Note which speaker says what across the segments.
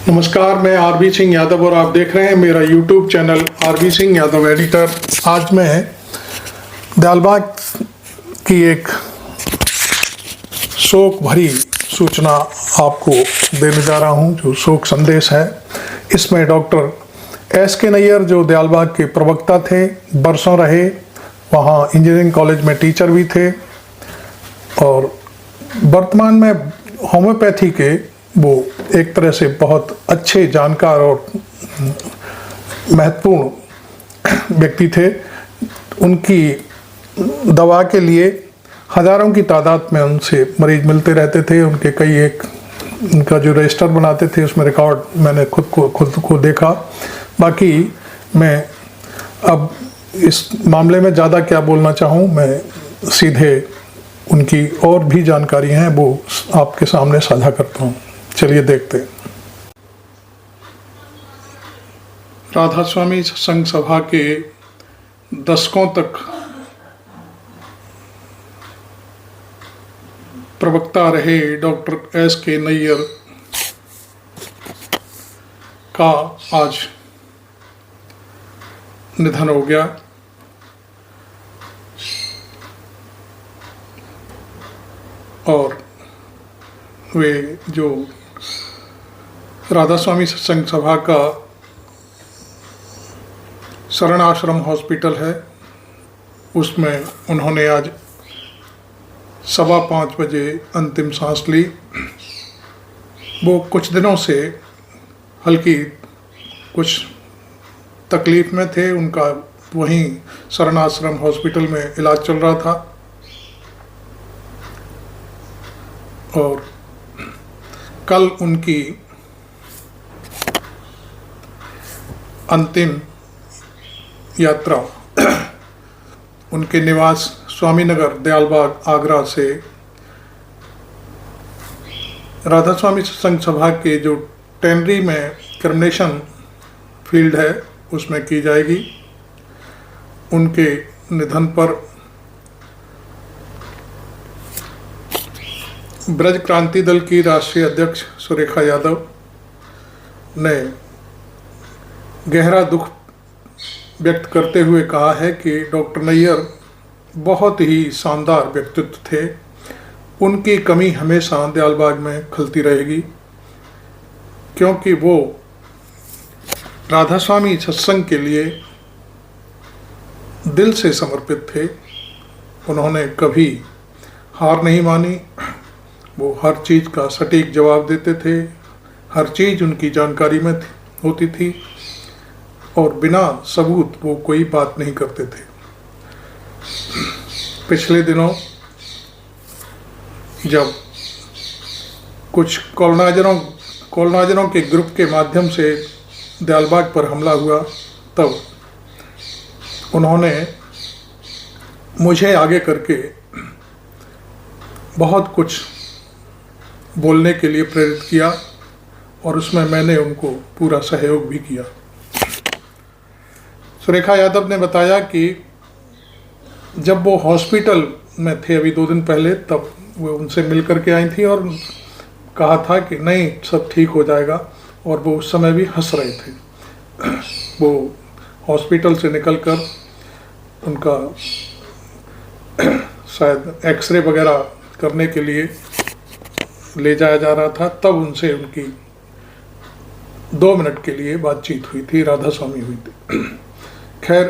Speaker 1: नमस्कार, मैं आरबी सिंह यादव और आप देख रहे हैं मेरा YouTube channel RB Singh Yadav editor. आज मैं दयालबाग की एक शोक भरी सूचना आपको देने जा रहा हूं, जो शोक संदेश है। इसमें डॉक्टर एस.के. नैयर, जो दयालबाग के प्रवक्ता थे, बरसों रहे, वहां इंजीनियरिंग कॉलेज में टीचर भी थे और वर्तमान में होम्योपैथी के वो एक तरह से बहुत अच्छे जानकार और महत्वपूर्ण व्यक्ति थे। उनकी दवा के लिए हज़ारों की तादाद में उनसे मरीज मिलते रहते थे। उनके उनका जो रजिस्टर बनाते थे उसमें रिकॉर्ड मैंने खुद को देखा। बाकी मैं अब इस मामले में ज़्यादा क्या बोलना चाहूँ, मैं सीधे उनकी और भी जानकारी हैं वो आपके सामने साझा करता हूँ। चलिए देखते हैं। राधा स्वामी सत्संग सभा के दशकों तक प्रवक्ता रहे डॉक्टर एस.के. नैयर का आज निधन हो गया। और वे जो राधा स्वामी सत्संग सभा का शरण आश्रम हॉस्पिटल है, उसमें उन्होंने आज 5:15 बजे अंतिम सांस ली। वो कुछ दिनों से हल्की कुछ तकलीफ में थे। उनका वहीं शरण आश्रम हॉस्पिटल में इलाज चल रहा था और कल उनकी अंतिम यात्रा उनके निवास स्वामीनगर दयालबाग आगरा से राधा स्वामी सत्संग सभा के जो टेनरी में क्रिमिनेशन फील्ड है उसमें की जाएगी। उनके निधन पर ब्रज क्रांति दल की राष्ट्रीय अध्यक्ष सुरेखा यादव ने गहरा दुख व्यक्त करते हुए कहा है कि डॉक्टर नैयर बहुत ही शानदार व्यक्तित्व थे। उनकी कमी हमेशा दयालबाग में खलती रहेगी, क्योंकि वो राधा स्वामी सत्संग के लिए दिल से समर्पित थे। उन्होंने कभी हार नहीं मानी। वो हर चीज़ का सटीक जवाब देते थे, हर चीज़ उनकी जानकारी में होती थी और बिना सबूत वो कोई बात नहीं करते थे। पिछले दिनों जब कुछ कॉलोनाइजरों के ग्रुप के माध्यम से दयालबाग पर हमला हुआ, तब उन्होंने मुझे आगे करके बहुत कुछ बोलने के लिए प्रेरित किया और उसमें मैंने उनको पूरा सहयोग भी किया। सुरेखा यादव ने बताया कि जब वो हॉस्पिटल में थे अभी 2 दिन पहले, तब वो उनसे मिल कर के आई थी और कहा था कि नहीं, सब ठीक हो जाएगा, और वो उस समय भी हंस रहे थे। वो हॉस्पिटल से निकलकर उनका शायद एक्सरे वगैरह करने के लिए ले जाया जा रहा था, तब उनसे उनकी 2 मिनट के लिए बातचीत हुई थी, राधा स्वामी हुई थी। खैर,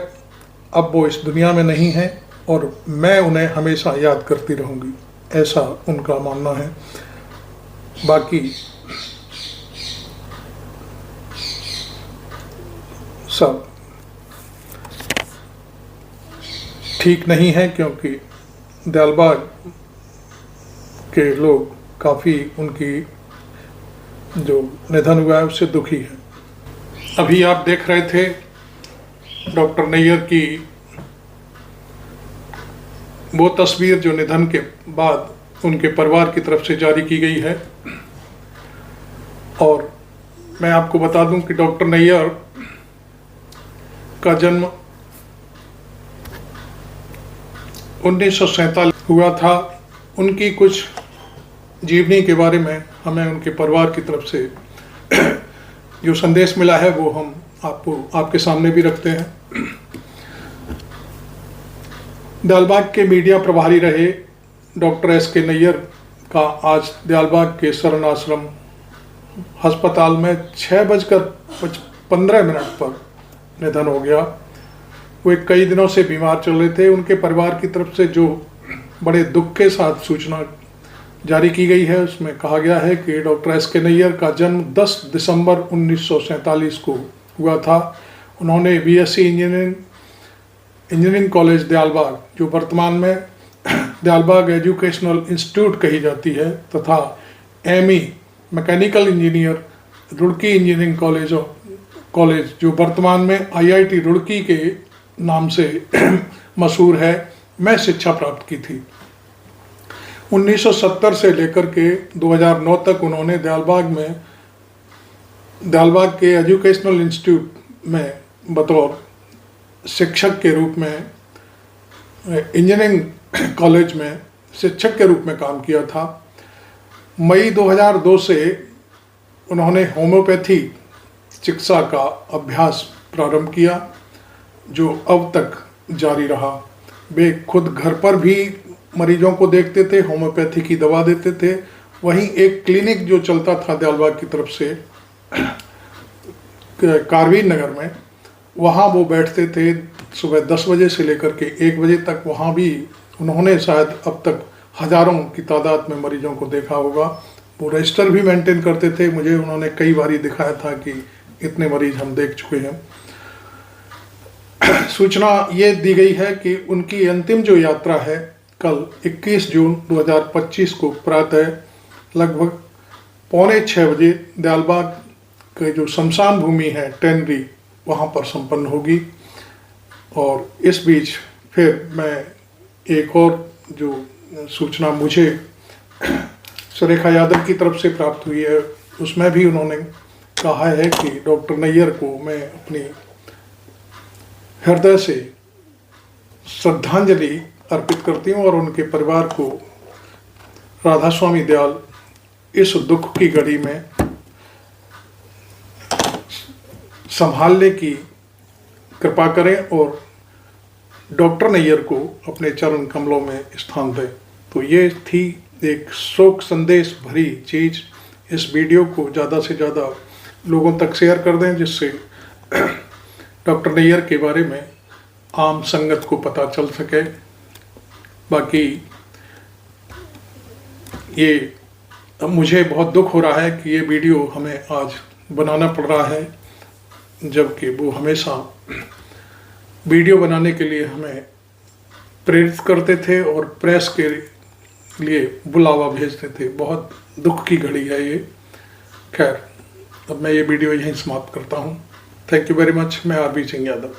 Speaker 1: अब वो इस दुनिया में नहीं है और मैं उन्हें हमेशा याद करती रहूँगी, ऐसा उनका मानना है। बाकी सब ठीक नहीं है, क्योंकि दयालबाग के लोग काफ़ी उनकी जो निधन हुआ है उससे दुखी है। अभी आप देख रहे थे डॉक्टर नैयर की वो तस्वीर जो निधन के बाद उनके परिवार की तरफ से जारी की गई है। और मैं आपको बता दूं कि डॉक्टर नैयर का जन्म 1947 हुआ था। उनकी कुछ जीवनी के बारे में हमें उनके परिवार की तरफ से जो संदेश मिला है वो हम आपके सामने भी रखते हैं। दयालबाग के मीडिया प्रभारी रहे डॉक्टर एस.के. नैयर का आज दयालबाग के शरण आश्रम अस्पताल में 6:15 पर निधन हो गया। वो कई दिनों से बीमार चल रहे थे। उनके परिवार की तरफ से जो बड़े दुख के साथ सूचना जारी की गई है उसमें कहा गया है कि डॉक्टर एस.के. नैयर का जन्म 10 दिसंबर 1947 को हुआ था। उन्होंने बीएससी इंजीनियरिंग कॉलेज दयालबाग, जो वर्तमान में दयालबाग एजुकेशनल इंस्टीट्यूट कही जाती है, तथा ME mechanical engineer Roorkee engineering college जो वर्तमान में आईआईटी रुड़की के नाम से मशहूर है, में शिक्षा प्राप्त की थी। 1970 से लेकर के 2009 तक उन्होंने दयालबाग के एजुकेशनल इंस्टीट्यूट में बतौर शिक्षक के रूप में, इंजीनियरिंग कॉलेज में शिक्षक के रूप में काम किया था। मई 2002 से उन्होंने होम्योपैथी चिकित्सा का अभ्यास प्रारंभ किया, जो अब तक जारी रहा। वे खुद घर पर भी मरीजों को देखते थे, होम्योपैथी की दवा देते थे। वहीं एक क्लिनिक जो चलता था दयालबाग की तरफ से कारवीर नगर में, वहाँ वो बैठते थे सुबह 10 बजे से लेकर के 1 बजे तक। वहाँ भी उन्होंने शायद अब तक हज़ारों की तादाद में मरीजों को देखा होगा। वो रजिस्टर भी मेंटेन करते थे। मुझे उन्होंने कई बार दिखाया था कि इतने मरीज हम देख चुके हैं। सूचना ये दी गई है कि उनकी अंतिम जो यात्रा है कल 21 जून 2025 को प्रातः लगभग 5:45 बजे दयालबाग के जो शमशान भूमि है टेनरी, वहाँ पर संपन्न होगी। और इस बीच फिर मैं एक और जो सूचना मुझे सुरेखा यादव की तरफ से प्राप्त हुई है, उसमें भी उन्होंने कहा है कि डॉक्टर नैयर को मैं अपनी हृदय से श्रद्धांजलि अर्पित करती हूँ और उनके परिवार को राधा स्वामी दयाल इस दुख की घड़ी में संभालने की कृपा करें और डॉक्टर नैयर को अपने चरण कमलों में स्थान दें। तो ये थी एक शोक संदेश भरी चीज़। इस वीडियो को ज़्यादा से ज़्यादा लोगों तक शेयर कर दें, जिससे डॉक्टर नैयर के बारे में आम संगत को पता चल सके। बाकी ये मुझे बहुत दुख हो रहा है कि ये वीडियो हमें आज बनाना पड़ रहा है, जबकि वो हमेशा वीडियो बनाने के लिए हमें प्रेरित करते थे और प्रेस के लिए बुलावा भेजते थे। बहुत दुख की घड़ी है ये। खैर, अब मैं ये वीडियो यहीं समाप्त करता हूँ। Thank you very much. मैं आरबी सिंह यादव।